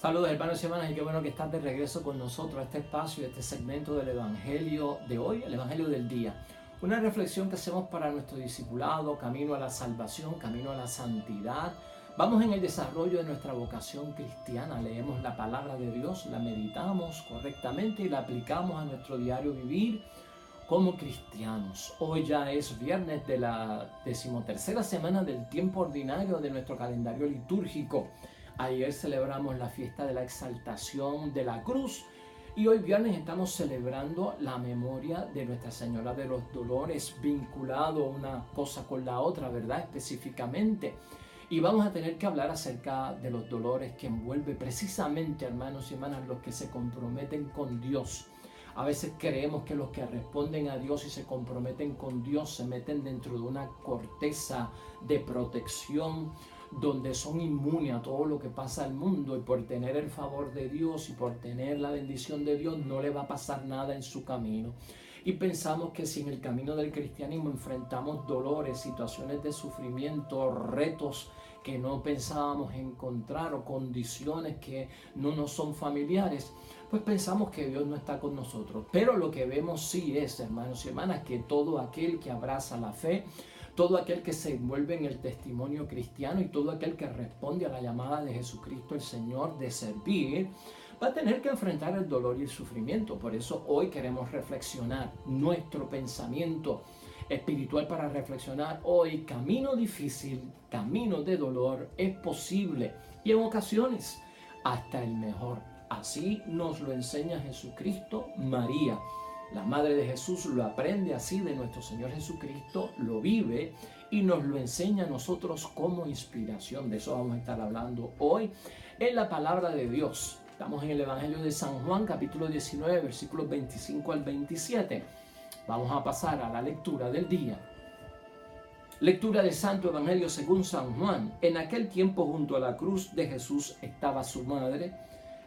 Saludos hermanos y hermanas y qué bueno que estás de regreso con nosotros a este espacio, a este segmento del Evangelio de hoy, el Evangelio del día. Una reflexión que hacemos para nuestro discipulado, camino a la salvación, camino a la santidad. Vamos en el desarrollo de nuestra vocación cristiana, leemos la palabra de Dios, la meditamos correctamente y la aplicamos a nuestro diario vivir como cristianos. Hoy ya es viernes de la 13ª semana del tiempo ordinario de nuestro calendario litúrgico. Ayer celebramos la fiesta de la exaltación de la cruz y hoy viernes estamos celebrando la memoria de Nuestra Señora de los Dolores, vinculado una cosa con la otra, ¿verdad? Específicamente. Y vamos a tener que hablar acerca de los dolores que envuelve precisamente, hermanos y hermanas, los que se comprometen con Dios. A veces creemos que los que responden a Dios y se comprometen con Dios se meten dentro de una corteza de protección donde son inmunes a todo lo que pasa al mundo, y por tener el favor de Dios y por tener la bendición de Dios no le va a pasar nada en su camino. Y pensamos que si en el camino del cristianismo enfrentamos dolores, situaciones de sufrimiento, retos que no pensábamos encontrar o condiciones que no nos son familiares, pues pensamos que Dios no está con nosotros. Pero lo que vemos sí es, hermanos y hermanas, que todo aquel que abraza la fe, todo aquel que se envuelve en el testimonio cristiano y todo aquel que responde a la llamada de Jesucristo el Señor de servir, va a tener que enfrentar el dolor y el sufrimiento. Por eso hoy queremos reflexionar nuestro pensamiento espiritual para reflexionar hoy. Camino difícil, camino de dolor es posible y en ocasiones hasta el mejor. Así nos lo enseña Jesucristo. María, la madre de Jesús, lo aprende así de nuestro Señor Jesucristo, lo vive y nos lo enseña a nosotros como inspiración. De eso vamos a estar hablando hoy en la palabra de Dios. Estamos en el Evangelio de San Juan, capítulo 19, versículos 25 al 27. Vamos a pasar a la lectura del día. Lectura del Santo Evangelio según San Juan. En aquel tiempo, junto a la cruz de Jesús estaba su madre,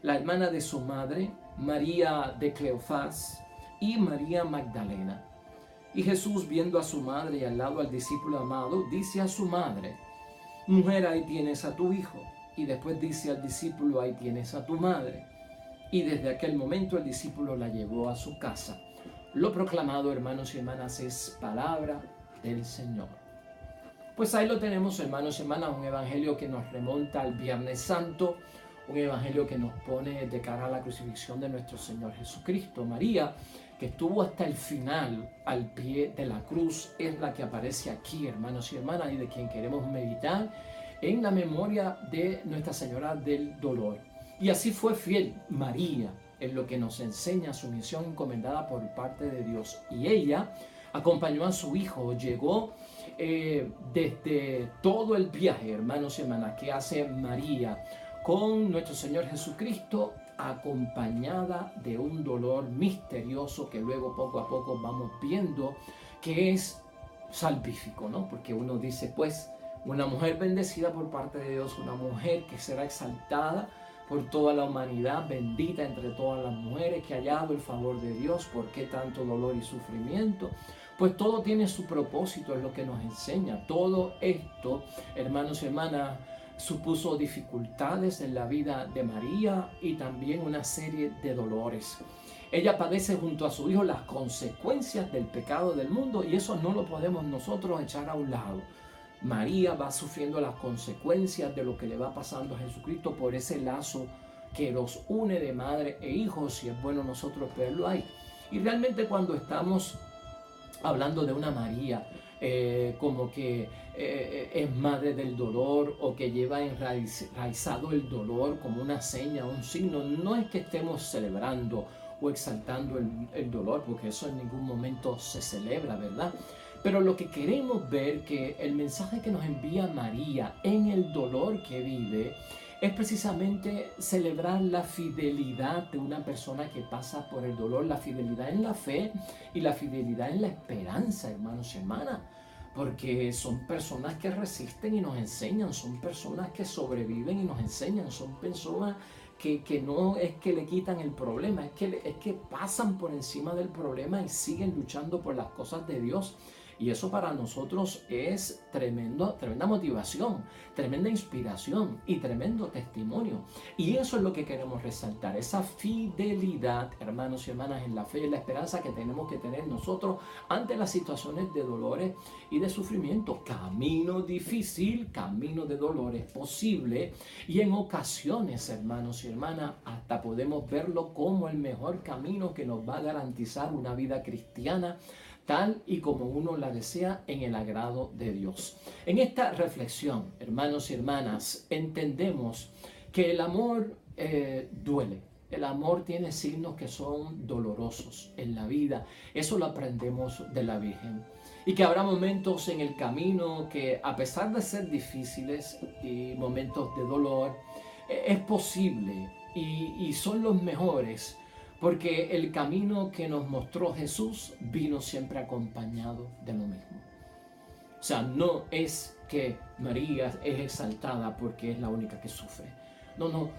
la hermana de su madre, María de Cleofás, y María Magdalena. Y Jesús, viendo a su madre y al lado al discípulo amado, dice a su madre: mujer, ahí tienes a tu hijo. Y después dice al discípulo: ahí tienes a tu madre. Y desde aquel momento el discípulo la llevó a su casa. Lo proclamado, hermanos y hermanas, es palabra del Señor. Pues ahí lo tenemos, hermanos y hermanas, un evangelio que nos remonta al Viernes Santo, un evangelio que nos pone de cara a la crucifixión de nuestro Señor Jesucristo. María, que estuvo hasta el final al pie de la cruz, es la que aparece aquí, hermanos y hermanas, y de quien queremos meditar en la memoria de Nuestra Señora del Dolor. Y así fue fiel María en lo que nos enseña su misión encomendada por parte de Dios. Y ella acompañó a su hijo, llegó desde todo el viaje, hermanos y hermanas, que hace María con nuestro Señor Jesucristo, acompañada de un dolor misterioso que luego poco a poco vamos viendo que es salvífico, ¿no? Porque uno dice, pues, una mujer bendecida por parte de Dios, una mujer que será exaltada por toda la humanidad, bendita entre todas las mujeres, que ha hallado el favor de Dios. ¿Por qué tanto dolor y sufrimiento? Pues todo tiene su propósito, es lo que nos enseña. Todo esto, hermanos y hermanas, supuso dificultades en la vida de María y también una serie de dolores. Ella padece junto a su hijo las consecuencias del pecado del mundo, y eso no lo podemos nosotros echar a un lado. María va sufriendo las consecuencias de lo que le va pasando a Jesucristo por ese lazo que los une de madre e hijo, si es bueno nosotros verlo ahí. Y realmente cuando estamos hablando de una María como que es madre del dolor, o que lleva enraizado el dolor como una seña, un signo, no es que estemos celebrando o exaltando el dolor, porque eso en ningún momento se celebra, ¿verdad? Pero lo que queremos ver, que el mensaje que nos envía María en el dolor que vive, es precisamente celebrar la fidelidad de una persona que pasa por el dolor, la fidelidad en la fe y la fidelidad en la esperanza, hermanos y hermanas. Porque son personas que resisten y nos enseñan, son personas que sobreviven y nos enseñan, son personas que no es que le quitan el problema, es que pasan por encima del problema y siguen luchando por las cosas de Dios. Y eso para nosotros es tremenda motivación, tremenda inspiración y tremendo testimonio. Y eso es lo que queremos resaltar, esa fidelidad, hermanos y hermanas, en la fe y en la esperanza que tenemos que tener nosotros ante las situaciones de dolores y de sufrimiento. Camino difícil, camino de dolores posible, y en ocasiones, hermanos y hermanas, hasta podemos verlo como el mejor camino que nos va a garantizar una vida cristiana tal y como uno la desea en el agrado de Dios. En esta reflexión, hermanos y hermanas, entendemos que el amor duele. El amor tiene signos que son dolorosos en la vida. Eso lo aprendemos de la Virgen. Y que habrá momentos en el camino que, a pesar de ser difíciles y momentos de dolor, es posible y son los mejores. Porque el camino que nos mostró Jesús vino siempre acompañado de lo mismo. O sea, no es que María es exaltada porque es la única que sufre. No.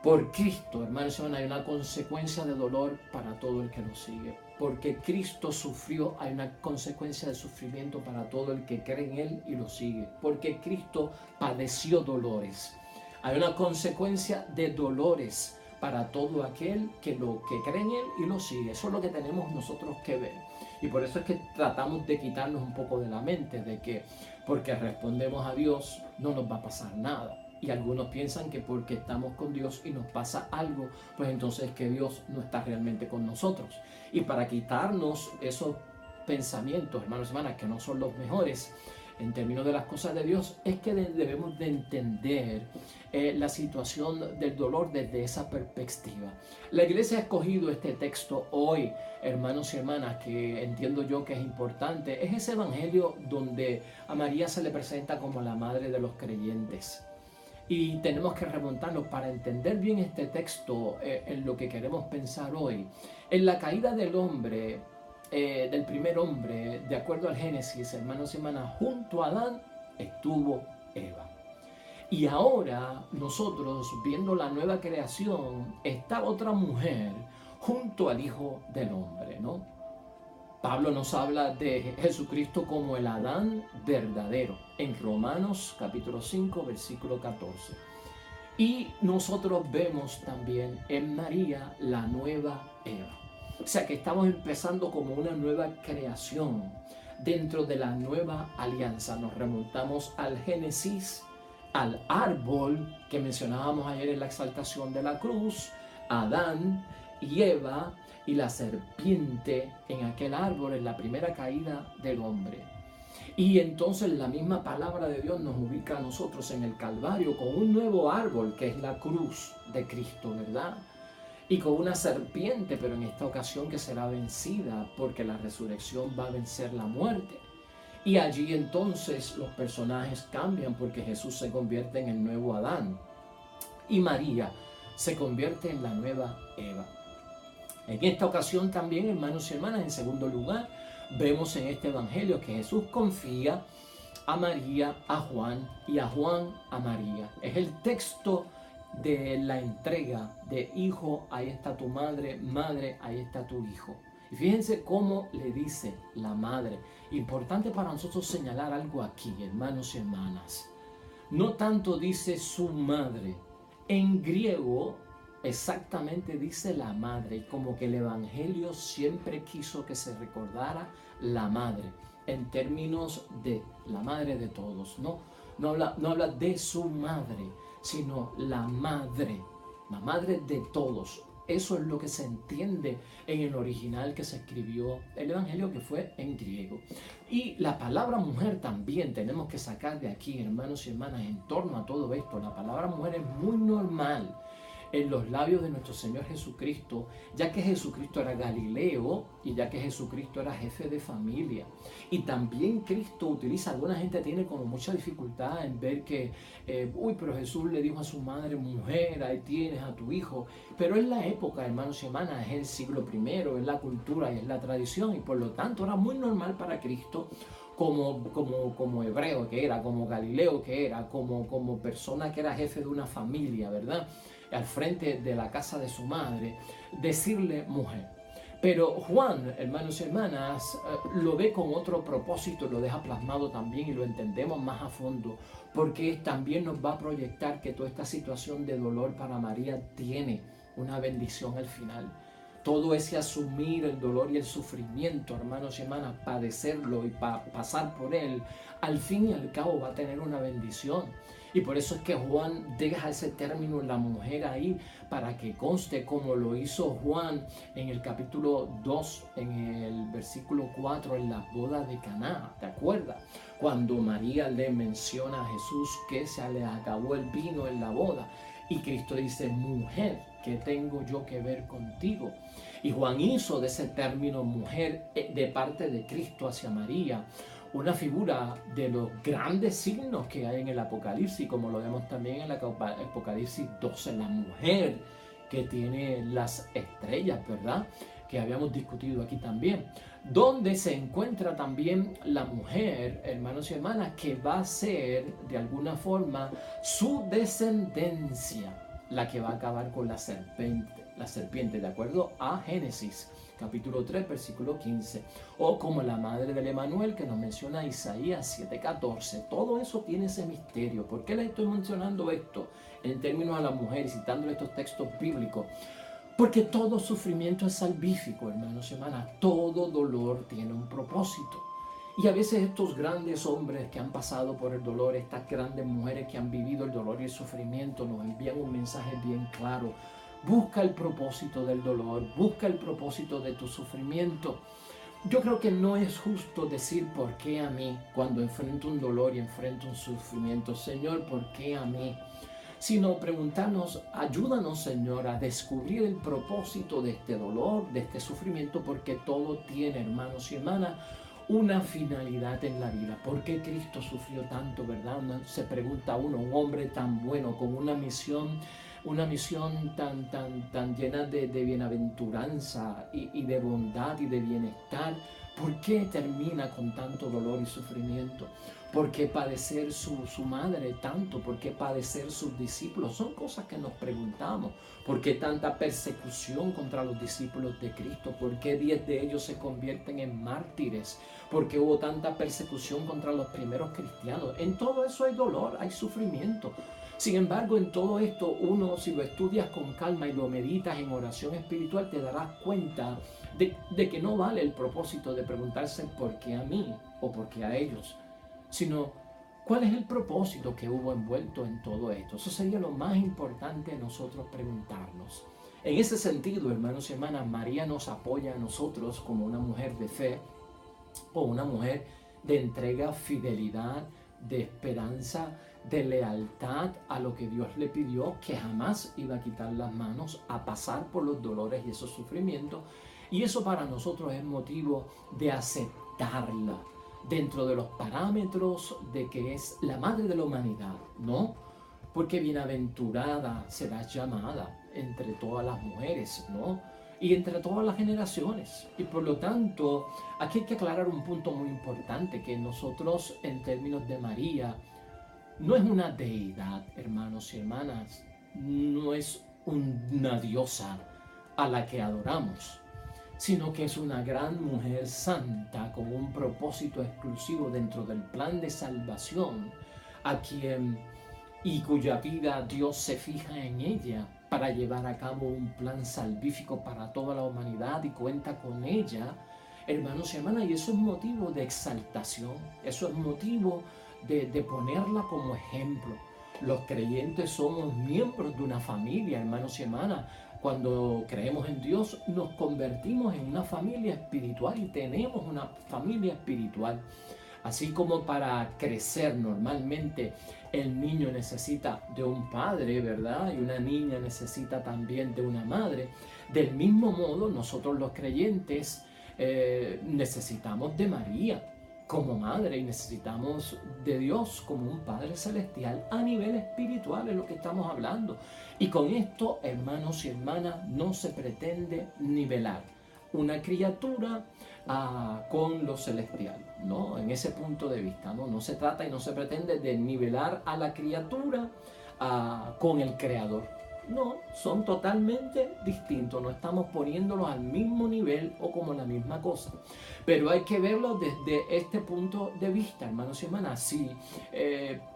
Por Cristo, hermanos, hay una consecuencia de dolor para todo el que lo sigue. Porque Cristo sufrió, hay una consecuencia de sufrimiento para todo el que cree en Él y lo sigue. Porque Cristo padeció dolores. Hay una consecuencia de dolores para todo aquel que cree en Él y lo sigue. Eso es lo que tenemos nosotros que ver. Y por eso es que tratamos de quitarnos un poco de la mente de que porque respondemos a Dios no nos va a pasar nada. Y algunos piensan que porque estamos con Dios y nos pasa algo, pues entonces que Dios no está realmente con nosotros. Y para quitarnos esos pensamientos, hermanos y hermanas, que no son los mejores en términos de las cosas de Dios, es que debemos de entender la situación del dolor desde esa perspectiva. La iglesia ha escogido este texto hoy, hermanos y hermanas, que entiendo yo que es importante. Es ese evangelio donde a María se le presenta como la madre de los creyentes. Y tenemos que remontarnos para entender bien este texto en lo que queremos pensar hoy. En la caída del hombre, del primer hombre, de acuerdo al Génesis, hermanos y hermanas, junto a Adán estuvo Eva. Y ahora nosotros, viendo la nueva creación, está otra mujer junto al Hijo del Hombre, ¿no? Pablo nos habla de Jesucristo como el Adán verdadero, en Romanos capítulo 5, versículo 14. Y nosotros vemos también en María la nueva Eva. O sea que estamos empezando como una nueva creación dentro de la nueva alianza. Nos remontamos al Génesis, al árbol que mencionábamos ayer en la exaltación de la cruz, Adán y Eva y la serpiente en aquel árbol en la primera caída del hombre. Y entonces la misma palabra de Dios nos ubica a nosotros en el Calvario con un nuevo árbol que es la cruz de Cristo, ¿verdad? Y con una serpiente, pero en esta ocasión que será vencida porque la resurrección va a vencer la muerte. Y allí entonces los personajes cambian porque Jesús se convierte en el nuevo Adán y María se convierte en la nueva Eva. En esta ocasión también, hermanos y hermanas, en segundo lugar, vemos en este evangelio que Jesús confía a María, a Juan y a Juan a María. Es el texto de la entrega de hijo, ahí está tu madre, madre, ahí está tu hijo. Y fíjense cómo le dice la madre. Importante para nosotros señalar algo aquí, hermanos y hermanas. No tanto dice su madre. En griego exactamente dice la madre, como que el evangelio siempre quiso que se recordara la madre, en términos de la madre de todos, no habla de su madre, sino la madre de todos. Eso es lo que se entiende en el original que se escribió el evangelio, que fue en griego. Y la palabra mujer también tenemos que sacar de aquí, hermanos y hermanas, en torno a todo esto. La palabra mujer es muy normal en los labios de nuestro Señor Jesucristo, ya que Jesucristo era Galileo y ya que Jesucristo era jefe de familia. Y también Cristo utiliza, alguna gente tiene como mucha dificultad en ver que, pero Jesús le dijo a su madre, mujer, ahí tienes a tu hijo. Pero es la época, hermanos y hermanas, es el siglo I, es la cultura y es la tradición, y por lo tanto era muy normal para Cristo, como hebreo que era, como Galileo que era, como persona que era jefe de una familia, ¿verdad?, al frente de la casa de su madre, decirle mujer. Pero Juan, hermanos y hermanas, lo ve con otro propósito, lo deja plasmado también y lo entendemos más a fondo, porque también nos va a proyectar que toda esta situación de dolor para María tiene una bendición al final. Todo ese asumir el dolor y el sufrimiento, hermanos y hermanas, padecerlo y pasar por él, al fin y al cabo va a tener una bendición. Y por eso es que Juan deja ese término la mujer ahí para que conste como lo hizo Juan en el capítulo 2, en el versículo 4, en las bodas de Caná. ¿Te acuerdas? Cuando María le menciona a Jesús que se le acabó el vino en la boda. Y Cristo dice, mujer, ¿qué tengo yo que ver contigo? Y Juan hizo de ese término mujer de parte de Cristo hacia María una figura de los grandes signos que hay en el Apocalipsis, como lo vemos también en el Apocalipsis 12, la mujer que tiene las estrellas, ¿verdad? Que habíamos discutido aquí también, donde se encuentra también la mujer, hermanos y hermanas, que va a ser de alguna forma su descendencia, la que va a acabar con la serpiente, de acuerdo a Génesis capítulo 3, versículo 15, o como la madre del Emanuel que nos menciona Isaías 7:14. Todo eso tiene ese misterio. ¿Por qué le estoy mencionando esto en términos a las mujeres, citando estos textos bíblicos? Porque todo sufrimiento es salvífico, hermanos y hermanas. Todo dolor tiene un propósito. Y a veces estos grandes hombres que han pasado por el dolor, estas grandes mujeres que han vivido el dolor y el sufrimiento, nos envían un mensaje bien claro. Busca el propósito del dolor, busca el propósito de tu sufrimiento. Yo creo que no es justo decir ¿por qué a mí? Cuando enfrento un dolor y enfrento un sufrimiento. Señor, ¿por qué a mí? Sino preguntarnos, ayúdanos, Señor, a descubrir el propósito de este dolor, de este sufrimiento, porque todo tiene, hermanos y hermanas, una finalidad en la vida. ¿Por qué Cristo sufrió tanto, verdad? Se pregunta uno, un hombre tan bueno, con una misión tan llena de bienaventuranza y de bondad y de bienestar. ¿Por qué termina con tanto dolor y sufrimiento? ¿Por qué padecer su madre tanto? ¿Por qué padecer sus discípulos? Son cosas que nos preguntamos. ¿Por qué tanta persecución contra los discípulos de Cristo? ¿Por qué 10 de ellos se convierten en mártires? ¿Por qué hubo tanta persecución contra los primeros cristianos? En todo eso hay dolor, hay sufrimiento. Sin embargo, en todo esto, uno, si lo estudias con calma y lo meditas en oración espiritual, te darás cuenta de que no vale el propósito de preguntarse por qué a mí o por qué a ellos, sino cuál es el propósito que hubo envuelto en todo esto. Eso sería lo más importante de nosotros preguntarnos. En ese sentido, hermanos y hermanas, María nos apoya a nosotros como una mujer de fe o una mujer de entrega, fidelidad, de esperanza, de lealtad a lo que Dios le pidió, que jamás iba a quitar las manos a pasar por los dolores y esos sufrimientos. Y eso para nosotros es motivo de aceptarla dentro de los parámetros de que es la madre de la humanidad, ¿no? Porque bienaventurada serás llamada entre todas las mujeres, ¿no? Y entre todas las generaciones. Y por lo tanto, aquí hay que aclarar un punto muy importante, que nosotros en términos de María, no es una deidad, hermanos y hermanas, no es una diosa a la que adoramos, sino que es una gran mujer santa con un propósito exclusivo dentro del plan de salvación, a quien y cuya vida Dios se fija en ella para llevar a cabo un plan salvífico para toda la humanidad y cuenta con ella, hermanos y hermanas, y eso es motivo de exaltación, eso es motivo de ponerla como ejemplo. Los creyentes somos miembros de una familia, hermanos y hermanas. Cuando creemos en Dios, nos convertimos en una familia espiritual y tenemos una familia espiritual. Así como para crecer normalmente el niño necesita de un padre, ¿verdad? Y una niña necesita también de una madre. Del mismo modo, nosotros los creyentes necesitamos de María como madre y necesitamos de Dios como un Padre Celestial a nivel espiritual, es lo que estamos hablando. Y con esto, hermanos y hermanas, no se pretende nivelar una criatura con lo celestial, ¿no? En ese punto de vista, ¿no? No se trata y no se pretende de nivelar a la criatura con el Creador. No, son totalmente distintos, no estamos poniéndolos al mismo nivel o como la misma cosa. Pero hay que verlo desde este punto de vista, hermanos y hermanas. Si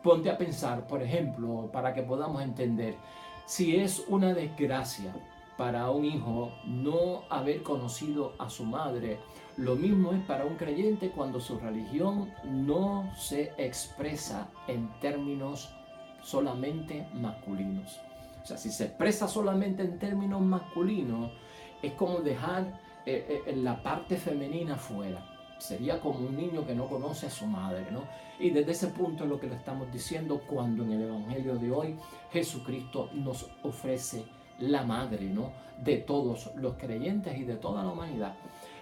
ponte a pensar, por ejemplo, para que podamos entender, si es una desgracia para un hijo no haber conocido a su madre, lo mismo es para un creyente cuando su religión no se expresa en términos solamente masculinos. O sea, si se expresa solamente en términos masculinos, es como dejar la parte femenina fuera. Sería como un niño que no conoce a su madre, ¿no? Y desde ese punto es lo que le estamos diciendo cuando en el Evangelio de hoy Jesucristo nos ofrece la madre, ¿no?, de todos los creyentes y de toda la humanidad.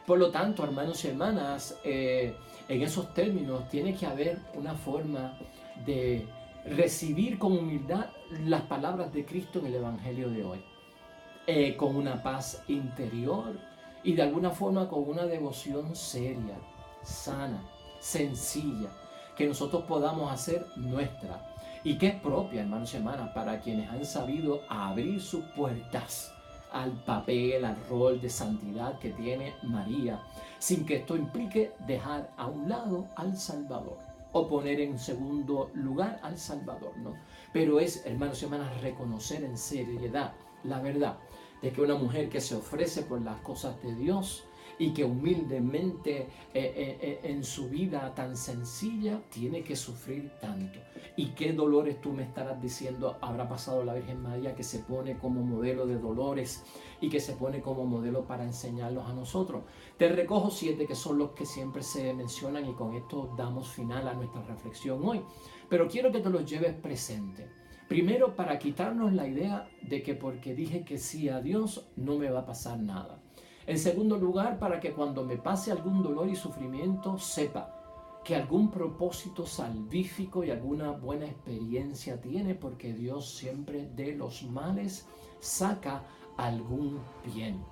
Por lo tanto, hermanos y hermanas, en esos términos tiene que haber una forma de recibir con humildad las palabras de Cristo en el Evangelio de hoy, con una paz interior y de alguna forma con una devoción seria, sana, sencilla, que nosotros podamos hacer nuestra y que es propia, hermanos y hermanas, para quienes han sabido abrir sus puertas al papel, al rol de santidad que tiene María, sin que esto implique dejar a un lado al Salvador o poner en segundo lugar al Salvador, ¿no? Pero es, hermanos y hermanas, reconocer en seriedad la verdad de que una mujer que se ofrece por las cosas de Dios y que humildemente en su vida tan sencilla tiene que sufrir tanto. ¿Y qué dolores tú me estarás diciendo habrá pasado la Virgen María, que se pone como modelo de dolores y que se pone como modelo para enseñarlos a nosotros? Te recojo 7 que son los que siempre se mencionan y con esto damos final a nuestra reflexión hoy. Pero quiero que te los lleves presente. Primero, para quitarnos la idea de que porque dije que sí a Dios no me va a pasar nada. En segundo lugar, para que cuando me pase algún dolor y sufrimiento sepa que algún propósito salvífico y alguna buena experiencia tiene, porque Dios siempre de los males saca algún bien.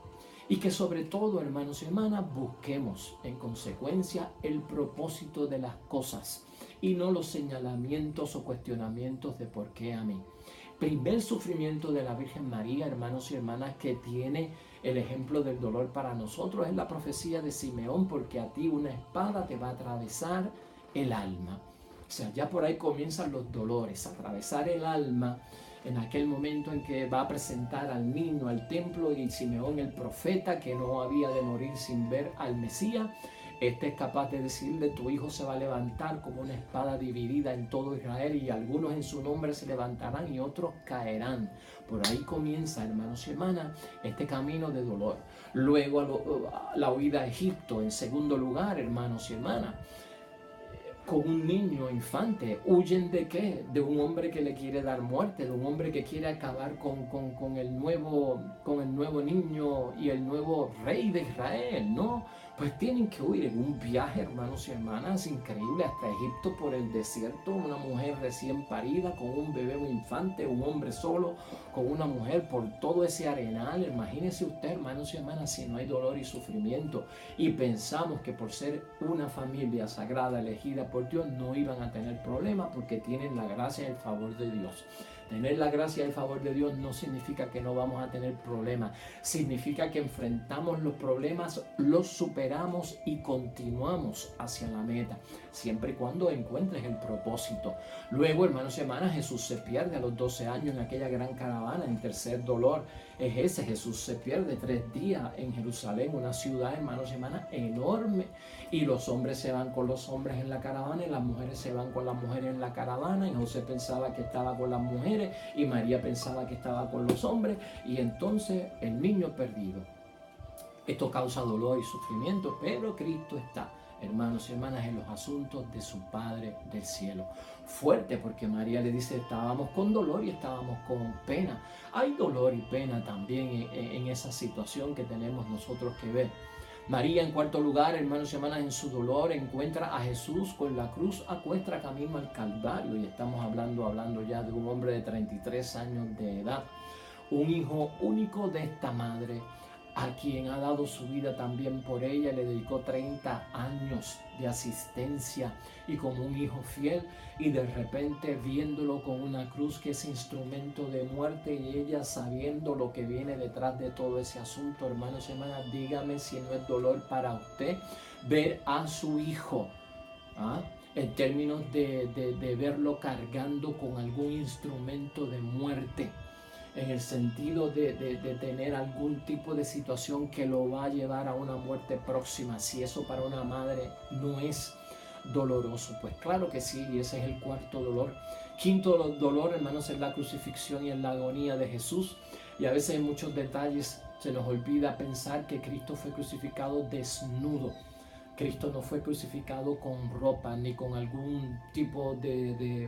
Y que sobre todo, hermanos y hermanas, busquemos en consecuencia el propósito de las cosas y no los señalamientos o cuestionamientos de por qué a mí. Primer sufrimiento de la Virgen María, hermanos y hermanas, que tiene el ejemplo del dolor para nosotros, es la profecía de Simeón, porque a ti una espada te va a atravesar el alma. O sea, ya por ahí comienzan los dolores, atravesar el alma en aquel momento en que va a presentar al niño al templo y Simeón, el profeta, que no había de morir sin ver al Mesías, este es capaz de decirle: tu hijo se va a levantar como una espada dividida en todo Israel, y algunos en su nombre se levantarán y otros caerán. Por ahí comienza, hermanos y hermanas, este camino de dolor. Luego la huida a Egipto. En segundo lugar, hermanos y hermanas, con un niño infante, ¿huyen de qué? De un hombre que le quiere dar muerte, de un hombre que quiere acabar con el nuevo niño y el nuevo rey de Israel, ¿no? Pues tienen que huir en un viaje, hermanos y hermanas, increíble, hasta Egipto por el desierto, una mujer recién parida, con un bebé, un infante, un hombre solo, con una mujer por todo ese arenal. Imagínese usted, hermanos y hermanas, si no hay dolor y sufrimiento, y pensamos que por ser una familia sagrada elegida por Dios no iban a tener problemas porque tienen la gracia y el favor de Dios. Tener la gracia y el favor de Dios no significa que no vamos a tener problemas. Significa que enfrentamos los problemas, los superamos y continuamos hacia la meta, siempre y cuando encuentres el propósito. Luego, hermanos y hermanas, Jesús se pierde a los 12 años en aquella gran caravana. El tercer dolor es ese. Jesús se pierde 3 días en Jerusalén, una ciudad, hermanos y hermanas, enorme. Y los hombres se van con los hombres en la caravana y las mujeres se van con las mujeres en la caravana. Y José pensaba que estaba con las mujeres y María pensaba que estaba con los hombres. Y entonces el niño perdido. Esto causa dolor y sufrimiento, pero Cristo está, hermanos y hermanas, en los asuntos de su Padre del cielo. Fuerte, porque María le dice: estábamos con dolor y estábamos con pena. Hay dolor y pena también en esa situación que tenemos nosotros que ver. María, en cuarto lugar, hermanos y hermanas, en su dolor encuentra a Jesús con la cruz a cuestra camino al Calvario. Y estamos hablando ya de un hombre de 33 años de edad, un hijo único de esta madre, a quien ha dado su vida también por ella, le dedicó 30 años de asistencia y como un hijo fiel, y de repente viéndolo con una cruz que es instrumento de muerte, y ella sabiendo lo que viene detrás de todo ese asunto. Hermanos y hermanas, dígame si no es dolor para usted ver a su hijo, en términos de verlo cargando con algún instrumento de muerte, en el sentido de tener algún tipo de situación que lo va a llevar a una muerte próxima. Si eso para una madre no es doloroso, pues claro que sí, y ese es el cuarto dolor. Quinto dolor, hermanos, es la crucifixión y en la agonía de Jesús. Y a veces en muchos detalles se nos olvida pensar que Cristo fue crucificado desnudo. Cristo no fue crucificado con ropa ni con algún tipo de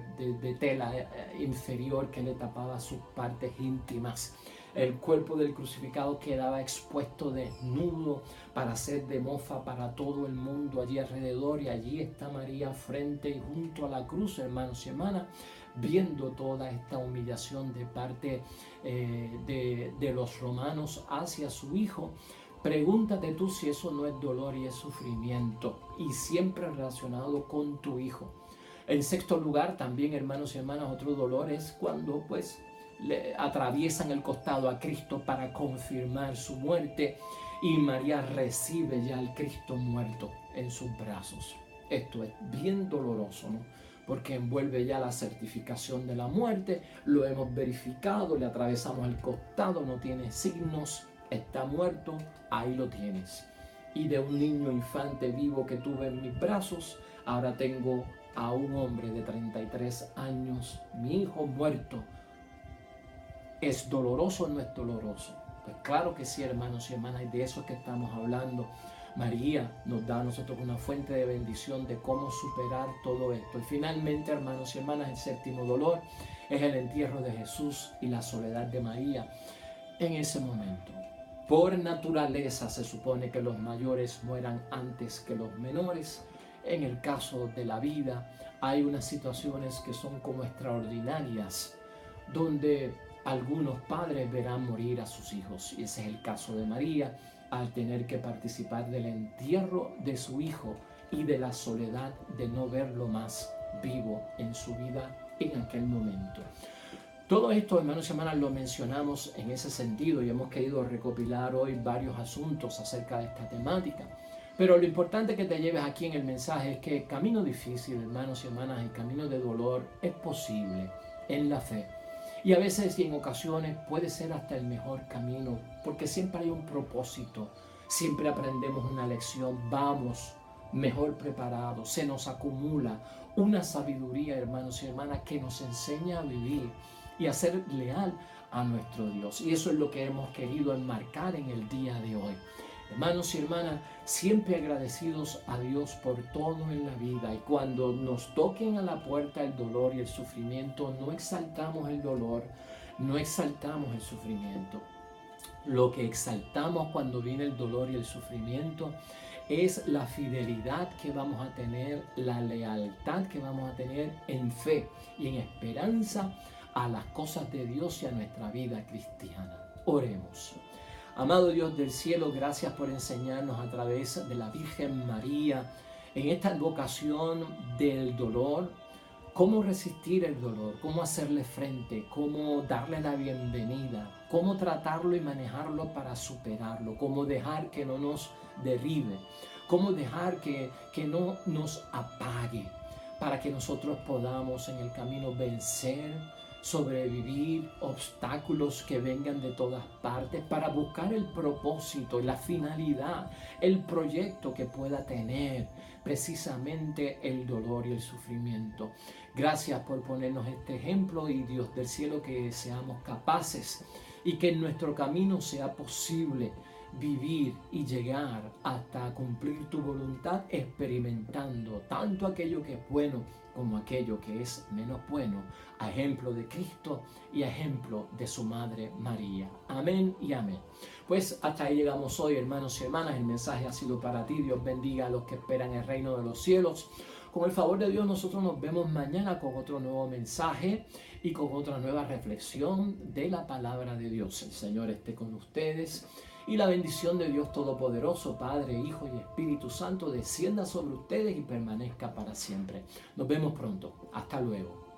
tela inferior que le tapaba sus partes íntimas. El cuerpo del crucificado quedaba expuesto desnudo para ser de mofa para todo el mundo allí alrededor, y allí está María frente y junto a la cruz, hermanos y hermanas, viendo toda esta humillación de parte de los romanos hacia su hijo. Pregúntate tú si eso no es dolor y es sufrimiento, y siempre relacionado con tu hijo. En sexto lugar, también, hermanos y hermanas, otro dolor es cuando pues le atraviesan el costado a Cristo para confirmar su muerte, y María recibe ya al Cristo muerto en sus brazos. Esto es bien doloroso, ¿no? Porque envuelve ya la certificación de la muerte, lo hemos verificado, le atravesamos el costado, no tiene signos, está muerto, ahí lo tienes. Y de un niño infante vivo que tuve en mis brazos, ahora tengo a un hombre de 33 años, mi hijo muerto. ¿Es doloroso o no es doloroso? Pues claro que sí, hermanos y hermanas, y de eso es que estamos hablando. María nos da a nosotros una fuente de bendición de cómo superar todo esto. Y finalmente, hermanos y hermanas, el séptimo dolor es el entierro de Jesús y la soledad de María en ese momento. Por naturaleza se supone que los mayores mueran antes que los menores. En el caso de la vida hay unas situaciones que son como extraordinarias, donde algunos padres verán morir a sus hijos, y ese es el caso de María, al tener que participar del entierro de su hijo y de la soledad de no verlo más vivo en su vida en aquel momento. Todo esto, hermanos y hermanas, lo mencionamos en ese sentido, y hemos querido recopilar hoy varios asuntos acerca de esta temática. Pero lo importante que te lleves aquí en el mensaje es que el camino difícil, hermanos y hermanas, el camino de dolor es posible en la fe. Y a veces y en ocasiones puede ser hasta el mejor camino, porque siempre hay un propósito, siempre aprendemos una lección, vamos mejor preparados, se nos acumula una sabiduría, hermanos y hermanas, que nos enseña a vivir y a ser leal a nuestro Dios. Y eso es lo que hemos querido enmarcar en el día de hoy. Hermanos y hermanas, siempre agradecidos a Dios por todo en la vida, y cuando nos toquen a la puerta el dolor y el sufrimiento, no exaltamos el dolor, no exaltamos el sufrimiento. Lo que exaltamos cuando viene el dolor y el sufrimiento es la fidelidad que vamos a tener, la lealtad que vamos a tener en fe y en esperanza a las cosas de Dios y a nuestra vida cristiana. Oremos. Amado Dios del cielo, gracias por enseñarnos a través de la Virgen María en esta vocación del dolor, cómo resistir el dolor, cómo hacerle frente, cómo darle la bienvenida, cómo tratarlo y manejarlo para superarlo, cómo dejar que no nos derribe, cómo dejar que no nos apague, para que nosotros podamos en el camino vencer, sobrevivir obstáculos que vengan de todas partes, para buscar el propósito, la finalidad, el proyecto que pueda tener precisamente el dolor y el sufrimiento. Gracias por ponernos este ejemplo, y Dios del cielo, que seamos capaces y que en nuestro camino sea posible vivir y llegar hasta cumplir tu voluntad, experimentando tanto aquello que es bueno como aquello que es menos bueno, a ejemplo de Cristo y a ejemplo de su Madre María. Amén y amén. Pues hasta ahí llegamos hoy, hermanos y hermanas. El mensaje ha sido para ti. Dios bendiga a los que esperan el reino de los cielos. Con el favor de Dios, nosotros nos vemos mañana con otro nuevo mensaje y con otra nueva reflexión de la palabra de Dios. El Señor esté con ustedes y la bendición de Dios Todopoderoso, Padre, Hijo y Espíritu Santo, descienda sobre ustedes y permanezca para siempre. Nos vemos pronto. Hasta luego.